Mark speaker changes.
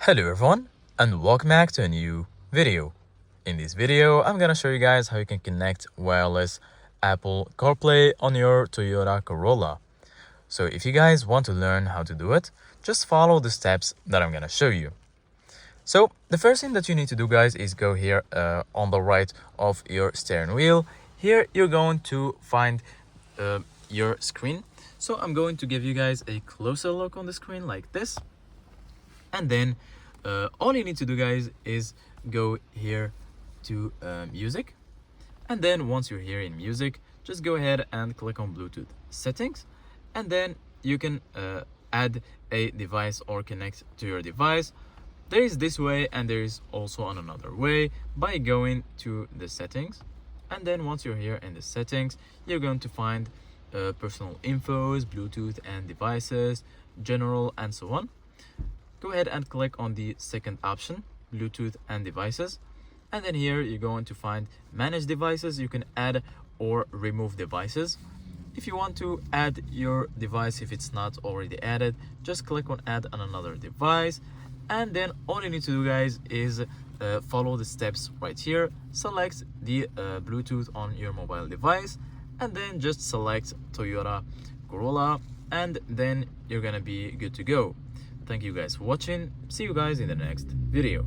Speaker 1: Hello everyone and welcome back to a new video. In this video, I'm gonna show you guys how you can connect wireless Apple CarPlay on your Toyota Corolla. So if you guys want to learn how to do it, just follow the steps that I'm gonna show you. So the first thing that you need to do, guys, is go here on the right of your steering wheel. Here you're going to find your screen. So I'm going to give you guys a closer look on the screen like this. And then all you need to do, guys, is go here to music. And then once you're here in music, just go ahead and click on Bluetooth settings. And then you can add a device or connect to your device. There is this way and there is also another way by going to the settings. And then once you're here in the settings, you're going to find personal infos, Bluetooth and devices, general, and so on. Go ahead and click on the second option, Bluetooth and devices. And then here you're going to find manage devices. You can add or remove devices. If you want to add your device, if it's not already added, just click on add on another device. And then all you need to do, guys, is follow the steps right here. Select the Bluetooth on your mobile device and then just select Toyota Corolla, and then you're gonna be good to go. Thank you guys for watching. See you guys in the next video.